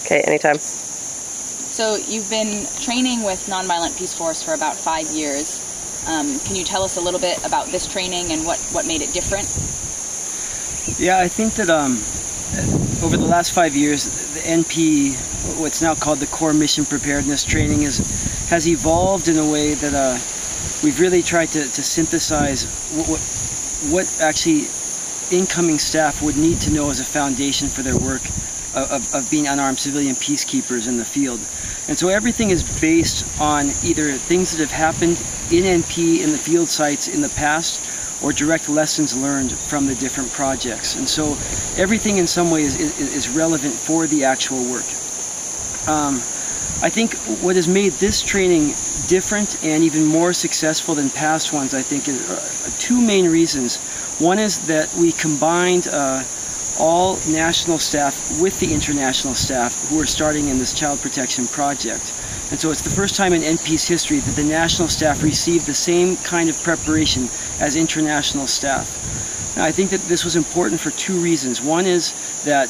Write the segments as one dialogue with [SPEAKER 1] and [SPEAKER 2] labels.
[SPEAKER 1] Okay, anytime.
[SPEAKER 2] So you've been training with Nonviolent Peaceforce for about 5 years. Can you tell us a little bit about this training and what made it different?
[SPEAKER 3] Yeah, I think that over the last 5 years, the NP, what's now called the Core Mission Preparedness Training, has evolved in a way that we've really tried to synthesize what actually incoming staff would need to know as a foundation for their work of being unarmed civilian peacekeepers in the field. And so everything is based on either things that have happened in NP, in the field sites in the past, or direct lessons learned from the different projects. And so everything in some ways is relevant for the actual work. I think what has made this training different and even more successful than past ones, I think, is two main reasons. One is that we combined all national staff with the international staff who are starting in this child protection project. And so it's the first time in NP's history that the national staff received the same kind of preparation as international staff. Now, I think that this was important for two reasons. One is that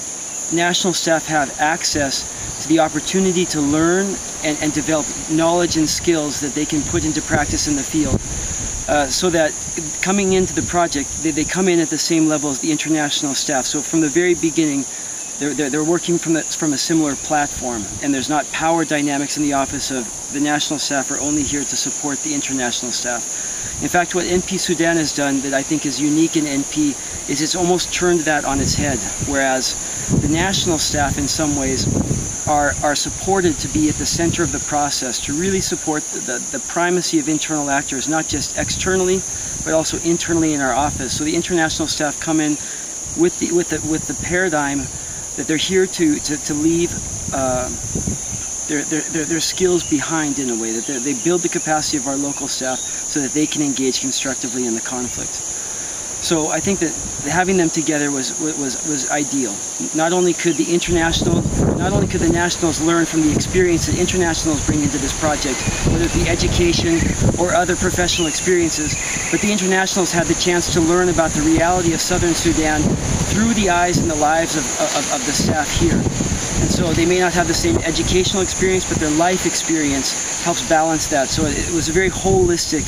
[SPEAKER 3] national staff have access to the opportunity to learn and develop knowledge and skills that they can put into practice in the field. So that coming into the project, they come in at the same level as the international staff. So from the very beginning, they're working from a similar platform, and there's not power dynamics in the office of the national staff are only here to support the international staff. In fact, what NP Sudan has done that I think is unique in NP is it's almost turned that on its head, whereas the national staff in some ways are supported to be at the center of the process, to really support the primacy of internal actors, not just externally, but also internally in our office. So the international staff come in with the paradigm that they're here to leave their skills behind in a way, that they build the capacity of our local staff so that they can engage constructively in the conflict. So I think that having them together was ideal. Not only could the nationals learn from the experience that internationals bring into this project, whether it be education or other professional experiences, but the internationals had the chance to learn about the reality of southern Sudan through the eyes and the lives of the staff here. And so they may not have the same educational experience, but their life experience helps balance that. So it was a very holistic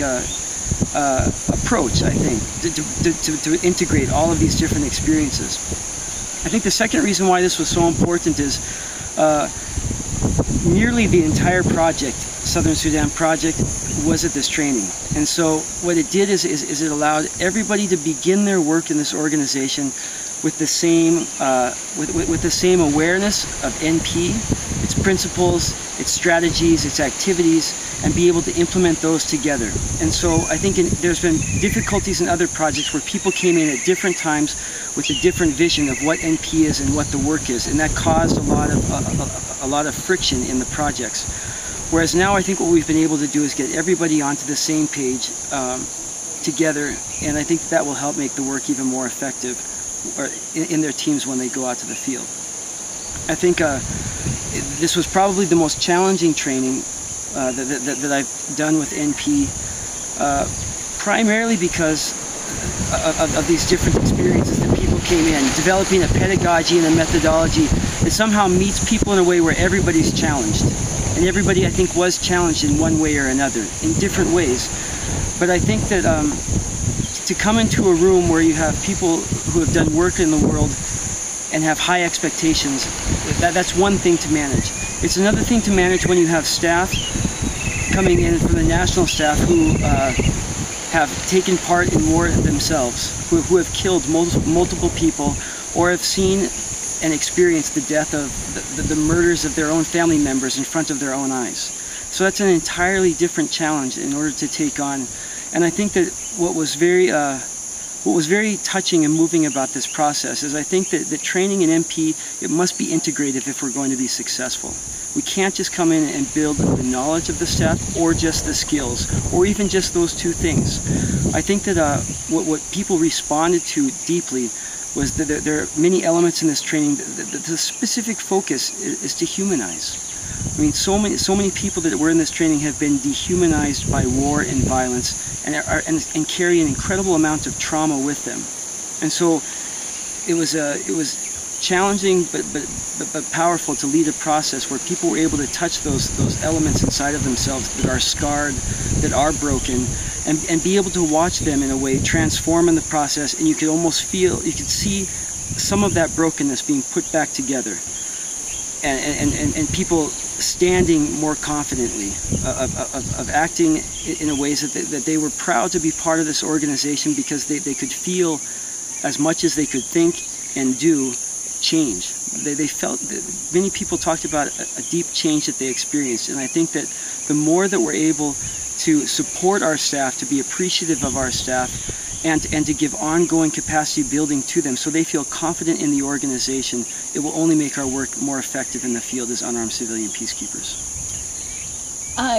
[SPEAKER 3] approach, I think, to integrate all of these different experiences. I think the second reason why this was so important is nearly the entire project, Southern Sudan project, was at this training. And so what it did is it allowed everybody to begin their work in this organization with the same with the same awareness of NP, its principles, its strategies, its activities, and be able to implement those together. And so I think there's been difficulties in other projects where people came in at different times with a different vision of what NP is and what the work is, and that caused a lot of friction in the projects. Whereas now I think what we've been able to do is get everybody onto the same page together, and I think that will help make the work even more effective in their teams when they go out to the field. I think this was probably the most challenging training that I've done with NP, primarily because of these different experiences that people came in, developing a pedagogy and a methodology that somehow meets people in a way where everybody's challenged. And everybody, I think, was challenged in one way or another, in different ways. But I think that to come into a room where you have people who have done work in the world and have high expectations, that's one thing to manage. It's another thing to manage when you have staff coming in from the national staff who have taken part in war themselves, who have killed multiple people, or have seen and experienced the death of the murders of their own family members in front of their own eyes. So that's an entirely different challenge in order to take on. And I think that what was very touching and moving about this process is I think that the training in MP, it must be integrated if we're going to be successful. We can't just come in and build the knowledge of the staff or just the skills, or even just those two things. I think that what people responded to deeply was that there are many elements in this training. The specific focus is to humanize. I mean, so many people that were in this training have been dehumanized by war and violence, and carry an incredible amount of trauma with them. And so it was challenging but powerful to lead a process where people were able to touch those elements inside of themselves that are scarred, that are broken, and be able to watch them in a way transform in the process, and you could almost feel, you could see some of that brokenness being put back together, and people standing more confidently, of acting in a ways that they were proud to be part of this organization, because they could feel as much as they could think and do change. They felt, many people talked about a deep change that they experienced, and I think that the more that we're able to support our staff, to be appreciative of our staff, and to give ongoing capacity building to them so they feel confident in the organization, it will only make our work more effective in the field as unarmed civilian peacekeepers.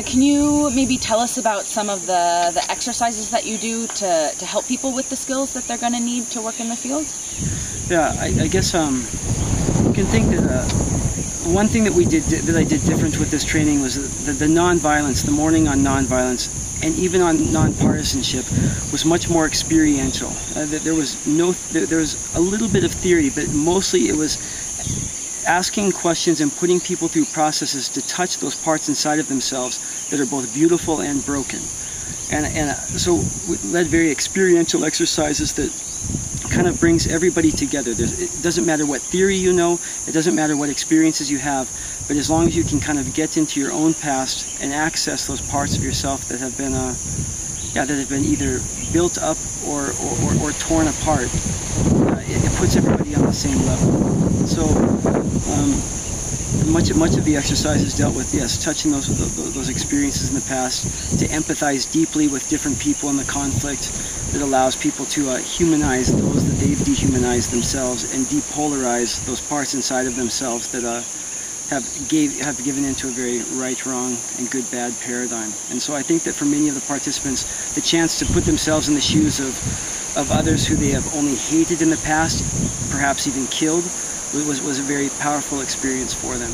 [SPEAKER 2] Can you maybe tell us about some of the exercises that you do to help people with the skills that they're going to need to work in the field?
[SPEAKER 3] Yeah, I guess you can think that one thing that I did different with this training was the nonviolence, the morning on nonviolence, and even on nonpartisanship, was much more experiential. There was a little bit of theory, but mostly it was asking questions and putting people through processes to touch those parts inside of themselves that are both beautiful and broken. And so we led very experiential exercises that kind of brings everybody together. It doesn't matter what theory you know, it doesn't matter what experiences you have, but as long as you can kind of get into your own past and access those parts of yourself that have been either built up or torn apart, it puts everybody on the same level. So much of the exercises dealt with, yes, touching those experiences in the past, to empathize deeply with different people in the conflict. That allows people to humanize those that they've dehumanized themselves, and depolarize those parts inside of themselves that have given into a very right, wrong, and good, bad paradigm. And so I think that for many of the participants, the chance to put themselves in the shoes of others who they have only hated in the past, perhaps even killed, was a very powerful experience for them.